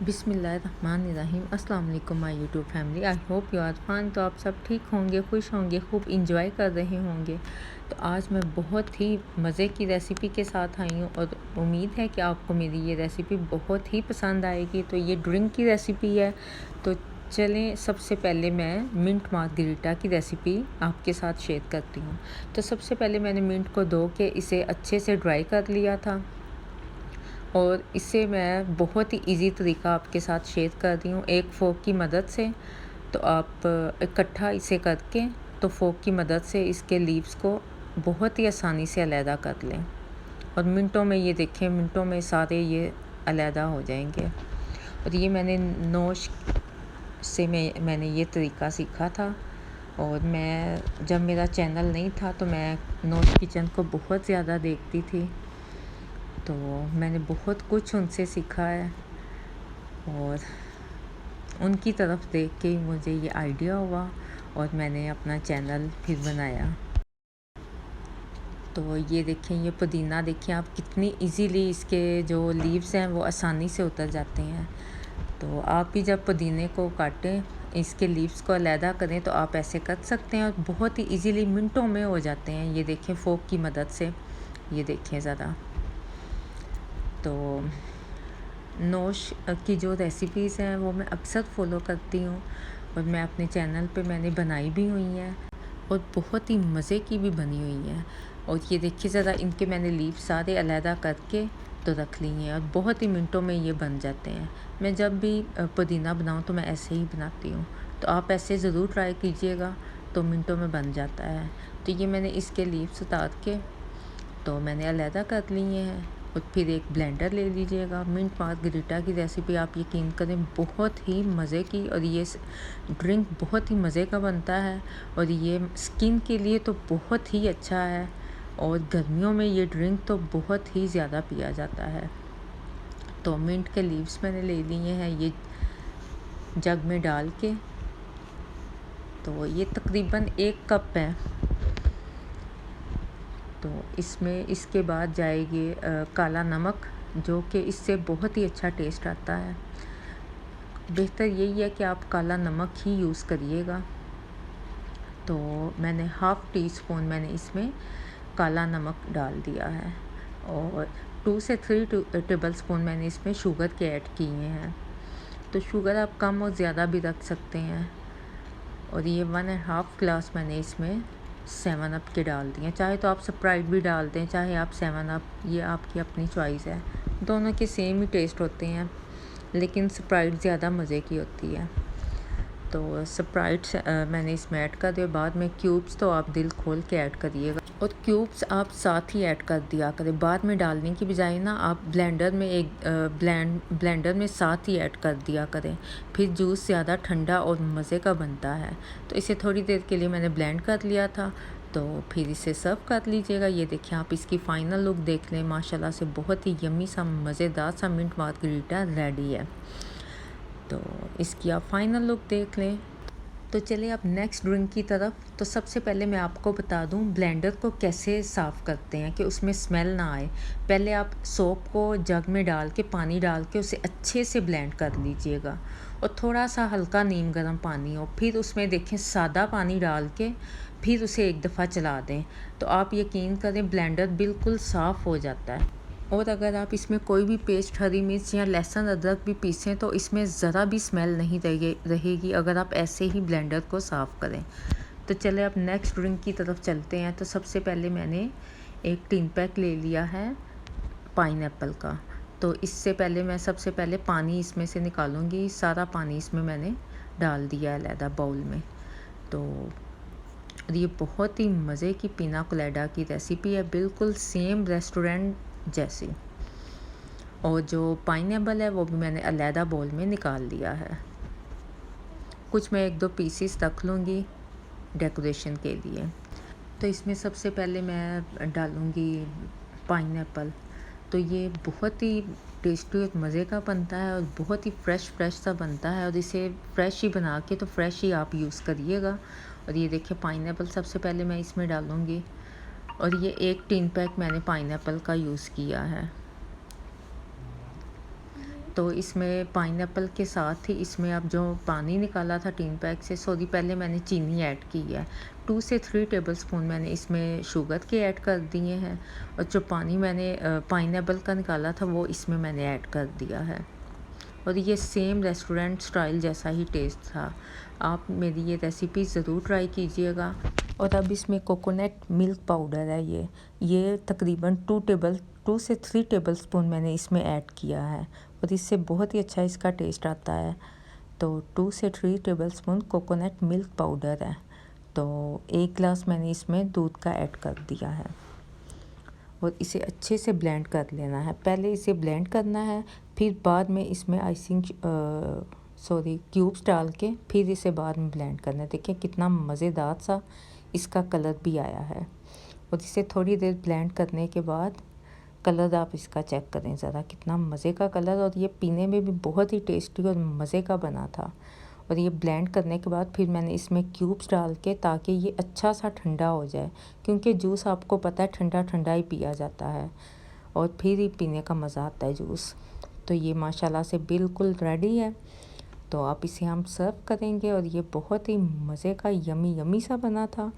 बिस्मिल्लाहिर्रहमानिर्रहीम। अस्सलाम वालेकुम my YouTube family. I hope you are fine. तो आप सब ठीक होंगे, खुश होंगे, खूब इंजॉय कर रहे होंगे। तो आज मैं बहुत ही मज़े की रेसिपी के साथ आई हूँ और उम्मीद है कि आपको मेरी ये रेसिपी बहुत ही पसंद आएगी। तो ये ड्रिंक की रेसिपी है। तो चलें, सबसे पहले मैं मिंट मार्गरीटा की रेसिपी आपके साथ शेयर करती हूँ। तो सबसे पहले मैंने मिंट को धो के इसे अच्छे से ड्राई कर लिया था और इसे मैं बहुत ही इजी तरीका आपके साथ शेयर कर रही हूँ एक फ़ोक की मदद से। तो आप इकट्ठा इसे करके तो फ़ोक की मदद से इसके लीव्स को बहुत ही आसानी से अलहदा कर लें और मिनटों में, ये देखें, मिनटों में सारे ये अलहदा हो जाएंगे। और ये मैंने नोश से मैंने ये तरीका सीखा था। और मैं जब मेरा चैनल नहीं था तो मैं नोश किचन को बहुत ज़्यादा देखती थी, तो मैंने बहुत कुछ उनसे सीखा है और उनकी तरफ देख के मुझे ये आइडिया हुआ और मैंने अपना चैनल फिर बनाया। तो ये देखें, ये पुदीना देखें आप, कितनी इजीली इसके जो लीव्स हैं वो आसानी से उतर जाते हैं। तो आप भी जब पुदीने को काटें, इसके लीव्स को अलहदा करें, तो आप ऐसे कर सकते हैं और बहुत ही इजीली मिनटों में हो जाते हैं। ये देखें, फ़ोक की मदद से, ये देखें ज़रा। तो नोश की जो रेसिपीज़ हैं वो मैं अक्सर फ़ॉलो करती हूँ और मैं अपने चैनल पे मैंने बनाई भी हुई हैं और बहुत ही मज़े की भी बनी हुई हैं। और ये देखिए ज़रा, इनके मैंने लीव सारे अलहदा करके तो रख ली हैं और बहुत ही मिनटों में ये बन जाते हैं। मैं जब भी पुदीना बनाऊँ तो मैं ऐसे ही बनाती हूँ, तो आप ऐसे ज़रूर ट्राई कीजिएगा, तो मिनटों में बन जाता है। तो ये मैंने इसके लीव्स उतार के तो मैंने अलहदा कर लिए हैं और फिर एक ब्लेंडर ले लीजिएगा। मिंट मार्गरीटा की रेसिपी आप यकीन करें बहुत ही मज़े की, और ये ड्रिंक बहुत ही मज़े का बनता है और ये स्किन के लिए तो बहुत ही अच्छा है और गर्मियों में ये ड्रिंक तो बहुत ही ज़्यादा पिया जाता है। तो मिंट के लीव्स मैंने ले लिए हैं ये जग में डाल के। तो ये तकरीबन 1 कप है। तो इसमें इसके बाद जाएगी काला नमक, जो कि इससे बहुत ही अच्छा टेस्ट आता है। बेहतर यही है कि आप काला नमक ही यूज़ करिएगा। तो मैंने हाफ़ टी स्पून मैंने इसमें काला नमक डाल दिया है और 2 से 3 टेबल स्पून मैंने इसमें शुगर के ऐड किए हैं। तो शुगर आप कम और ज़्यादा भी रख सकते हैं। और ये 1.5 ग्लास मैंने इसमें 7 अप के डाल दिए। चाहे तो आप स्प्राइट भी डाल दें, चाहे आप 7 अप, ये आपकी अपनी चॉइस है। दोनों के सेम ही टेस्ट होते हैं, लेकिन स्प्राइट ज़्यादा मज़े की होती है। तो स्प्राइट मैंने इसमें ऐड कर दिया। बाद में क्यूब्स तो आप दिल खोल के ऐड करिएगा और क्यूब्स आप साथ ही ऐड कर दिया करें। बाद में डालने की बजाय ना आप ब्लेंडर में ब्लेंडर में साथ ही ऐड कर दिया करें, फिर जूस ज़्यादा ठंडा और मज़े का बनता है। तो इसे थोड़ी देर के लिए मैंने ब्लेंड कर लिया था, तो फिर इसे सर्व कर लीजिएगा। ये देखिए, आप इसकी फ़ाइनल लुक देख लें, माशाल्लाह से बहुत ही यम्मी सा मज़ेदार सा मिंट मार्गरीटा रेडी है। तो इसकी आप फ़ाइनल लुक देख लें। तो चलिए अब नेक्स्ट ड्रिंक की तरफ। तो सबसे पहले मैं आपको बता दूं ब्लेंडर को कैसे साफ़ करते हैं कि उसमें स्मेल ना आए। पहले आप सोप को जग में डाल के, पानी डाल के उसे अच्छे से ब्लेंड कर लीजिएगा और थोड़ा सा हल्का नीम गर्म पानी हो, फिर उसमें देखें सादा पानी डाल के फिर उसे एक दफ़ा चला दें, तो आप यकीन करें ब्लेंडर बिल्कुल साफ़ हो जाता है। और अगर आप इसमें कोई भी पेस्ट, हरी मिर्च या लहसुन अदरक भी पीसें तो इसमें ज़रा भी स्मेल नहीं रहेगी अगर आप ऐसे ही ब्लेंडर को साफ़ करें। तो चले अब नेक्स्ट ड्रिंक की तरफ चलते हैं। तो सबसे पहले मैंने एक टिन पैक ले लिया है पाइनएप्पल का। तो इससे पहले मैं सबसे पहले पानी इसमें से निकालूंगी। सारा पानी इसमें मैंने डाल दिया है अलहदा बाउल में। तो ये बहुत ही मज़े की पिना कोलेडा की रेसिपी है, बिल्कुल सेम रेस्टोरेंट जैसी। और जो पाइनएप्पल है वो भी मैंने अलहदा बाउल में निकाल लिया है। कुछ मैं 1-2 पीसेस रख लूँगी डेकोरेशन के लिए। तो इसमें सबसे पहले मैं डालूँगी पाइनएप्पल। तो ये बहुत ही टेस्टी और मज़े का बनता है और बहुत ही फ्रेश सा बनता है, और इसे फ्रेश ही बना के तो फ्रेश ही आप यूज़ करिएगा। और ये देखिए, पाइनएप्पल सबसे पहले मैं इसमें डालूँगी और ये 1 टिन पैक मैंने पाइनएप्पल का यूज़ किया है। तो तो इसमें पाइनएप्पल के साथ ही इसमें अब जो पानी निकाला था टिन पैक से, सॉरी पहले मैंने चीनी ऐड की है। 2 से 3 टेबलस्पून मैंने इसमें शुगर के ऐड कर दिए हैं और जो पानी मैंने पाइनएप्पल का निकाला था वो इसमें मैंने ऐड कर दिया है। और ये सेम रेस्टोरेंट स्टाइल जैसा ही टेस्ट था। आप मेरी ये रेसिपी ज़रूर ट्राई कीजिएगा। और अब इसमें कोकोनट मिल्क पाउडर है, ये तकरीबन 2 से 3 टेबलस्पून मैंने इसमें ऐड किया है और इससे बहुत ही अच्छा इसका टेस्ट आता है। तो 2 से 3 टेबलस्पून कोकोनट मिल्क पाउडर है। तो 1 ग्लास मैंने इसमें दूध का ऐड कर दिया है और इसे अच्छे से ब्लेंड कर लेना है। पहले इसे ब्लेंड करना है, फिर बाद में इसमें क्यूब्स डाल के फिर इसे बाद में ब्लेंड करना है। देखिए कितना मज़ेदार सा इसका कलर भी आया है। और इसे थोड़ी देर ब्लेंड करने के बाद कलर आप इसका चेक करें ज़रा, कितना मज़े का कलर, और ये पीने में भी बहुत ही टेस्टी और मज़े का बना था। और ये ब्लेंड करने के बाद फिर मैंने इसमें क्यूब्स डाल के, ताकि ये अच्छा सा ठंडा हो जाए, क्योंकि जूस आपको पता है ठंडा ठंडा ही पिया जाता है और फिर ही पीने का मज़ा आता है जूस। तो ये माशाल्लाह से बिल्कुल रेडी है। तो आप इसे हम सर्व करेंगे और ये बहुत ही मज़े का यमी सा बना था।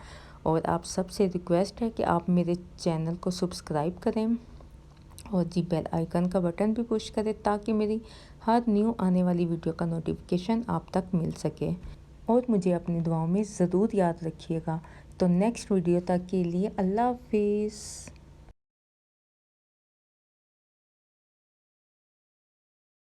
और आप सबसे रिक्वेस्ट है कि आप मेरे चैनल को सब्सक्राइब करें और जी बेल आइकन का बटन भी पुश करें, ताकि मेरी हर न्यू आने वाली वीडियो का नोटिफिकेशन आप तक मिल सके। और मुझे अपनी दुआओं में ज़रूर याद रखिएगा। तो नेक्स्ट वीडियो तक के लिए अल्लाह हाफिज़।